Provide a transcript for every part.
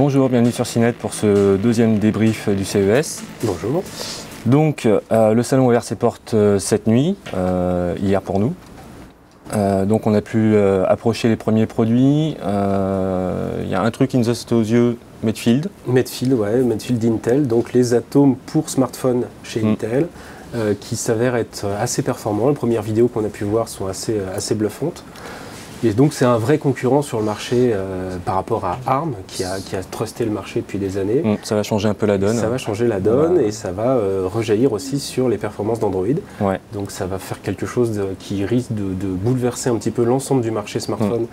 Bonjour, bienvenue sur CNET pour ce deuxième débrief du CES. Bonjour. Donc, le salon a ouvert ses portes cette nuit, hier pour nous. Donc on a pu approcher les premiers produits. Il y a un truc qui nous a sauté aux yeux, Medfield. Medfield, ouais, Medfield Intel, donc les atomes pour smartphone chez Intel, qui s'avèrent être assez performants. Les premières vidéos qu'on a pu voir sont assez bluffantes. Et donc c'est un vrai concurrent sur le marché par rapport à ARM qui a trusté le marché depuis des années. Ça va changer un peu la donne. Ça va changer la donne et ça va rejaillir aussi sur les performances d'Android. Ouais. Donc ça va faire quelque chose qui risque de bouleverser un petit peu l'ensemble du marché smartphone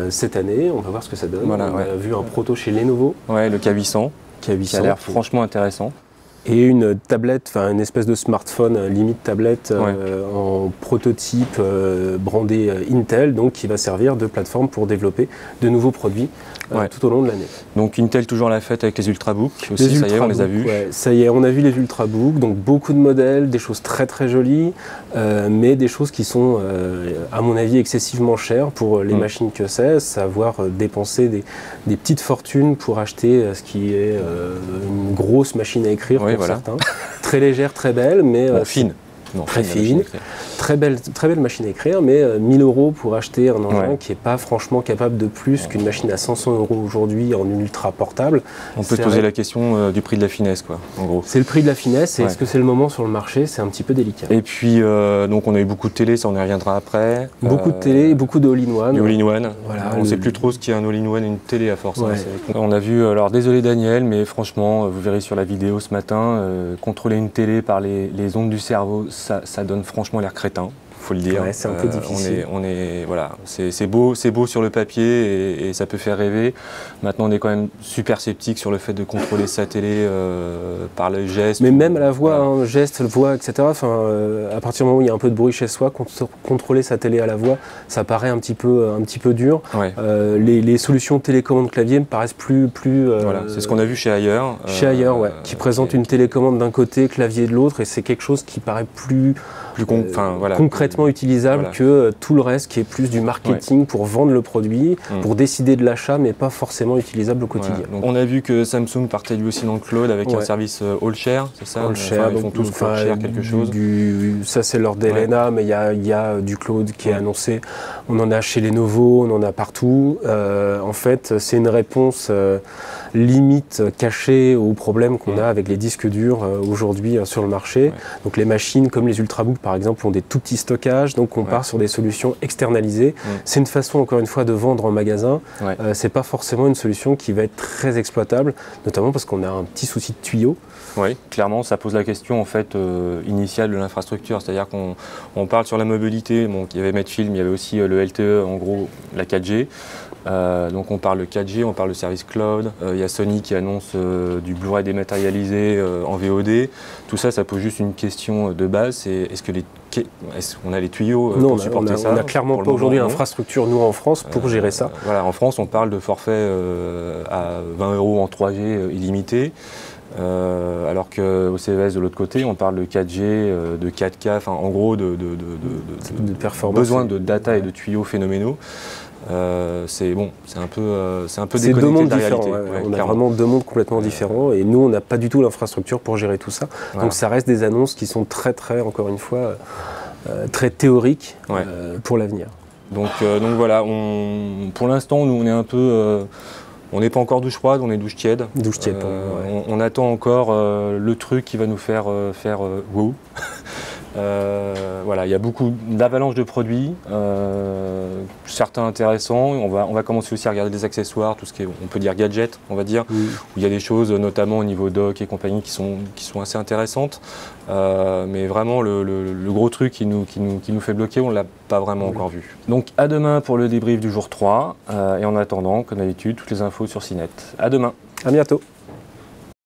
cette année. On va voir ce que ça donne. Voilà, On a vu un proto chez Lenovo. Ouais, le K800. Qui a l'air franchement intéressant. Et une tablette, enfin une espèce de smartphone limite tablette en prototype brandé Intel, donc qui va servir de plateforme pour développer de nouveaux produits tout au long de l'année. Donc Intel toujours à la fête avec les Ultrabooks aussi, ça y est, on les a vus. Ouais, ça y est, on a vu les Ultrabooks, donc beaucoup de modèles, des choses très très jolies, mais des choses qui sont à mon avis excessivement chères pour les machines que c'est, savoir dépenser des petites fortunes pour acheter ce qui est une grosse machine à écrire. Voilà. Certains. Très légère, très belle, mais fine. Non, très fine, très belle machine à écrire, mais 1000 € pour acheter un engin qui n'est pas franchement capable de plus qu'une machine à 500 € aujourd'hui en ultra portable. On peut se poser la question du prix de la finesse, quoi, en gros. C'est le prix de la finesse, et est-ce que c'est le moment sur le marché? C'est un petit peu délicat. Et puis, donc on a eu beaucoup de télé, ça on y reviendra après. Beaucoup de télé, beaucoup de all-in-one. Du all-in-one. Voilà, on ne sait plus trop ce qu'est un all-in-one et une télé à force. On a vu, alors désolé Daniel, mais franchement, vous verrez sur la vidéo ce matin, contrôler une télé par les ondes du cerveau, ça donne franchement l'air crétin, faut le dire. Ouais, c'est un peu difficile. Voilà, c'est beau sur le papier et ça peut faire rêver. Maintenant, on est quand même super sceptique sur le fait de contrôler sa télé par le geste. Mais même à la voix, geste, voix, etc. À partir du moment où il y a un peu de bruit chez soi, contrôler sa télé à la voix, ça paraît un petit peu dur. Ouais. Les solutions télécommande clavier me paraissent plus. Voilà, c'est ce qu'on a vu chez Ailleurs. Chez Ailleurs, ouais, qui présente une télécommande d'un côté, clavier de l'autre, et c'est quelque chose qui paraît plus concrètement utilisable que tout le reste qui est plus du marketing pour vendre le produit, pour décider de l'achat, mais pas forcément utilisable au quotidien. Voilà. Donc, on a vu que Samsung partait lui aussi dans le cloud avec un service All-Share, c'est ça? All-Share, ils font tous All-Share quelque chose. Ça c'est leur DLNA, mais il y a du cloud qui est annoncé. On en a chez Lenovo, on en a partout. En fait, c'est une réponse limite cachée aux problèmes qu'on a avec les disques durs aujourd'hui sur le marché. Donc les machines comme les Ultrabooks par exemple ont des tout petits stockages, donc on part sur des solutions externalisées. C'est une façon encore une fois de vendre en magasin. C'est pas forcément une solution qui va être très exploitable, notamment parce qu'on a un petit souci de tuyau. Oui, clairement, ça pose la question en fait initiale de l'infrastructure, c'est-à-dire qu'on parle sur la mobilité. Bon, il y avait Medfield, mais il y avait aussi le LTE, en gros la 4G. Donc on parle de 4G, on parle de service cloud, il y a Sony qui annonce du Blu-ray dématérialisé en VOD. Tout ça, ça pose juste une question de base, c'est est-ce qu'on a les tuyaux pour supporter ça? On n'a clairement pas aujourd'hui l'infrastructure, nous en France, pour gérer ça. Voilà, en France, on parle de forfait à 20 € en 3G illimité. Alors qu'au CES de l'autre côté, on parle de 4G, de 4K, enfin en gros de besoin de data et de tuyaux phénoménaux. C'est un peu déconnecté de la réalité. On a vraiment deux mondes complètement différents et nous on n'a pas du tout l'infrastructure pour gérer tout ça. Donc ça reste des annonces qui sont très encore une fois très théoriques pour l'avenir. Donc voilà, pour l'instant nous on est un peu on n'est pas encore douche froide, on est douche tiède. Douche tiède pour nous, on attend encore le truc qui va nous faire wow. Voilà, il y a beaucoup d'avalanches de produits, certains intéressants. On va commencer aussi à regarder des accessoires, tout ce qui est, on peut dire gadget, on va dire, où il y a des choses notamment au niveau dock et compagnie qui sont assez intéressantes. Mais vraiment le gros truc qui nous fait bloquer, on ne l'a pas vraiment encore vu. Donc à demain pour le débrief du jour 3 et en attendant, comme d'habitude, toutes les infos sur CNET. À demain. À bientôt.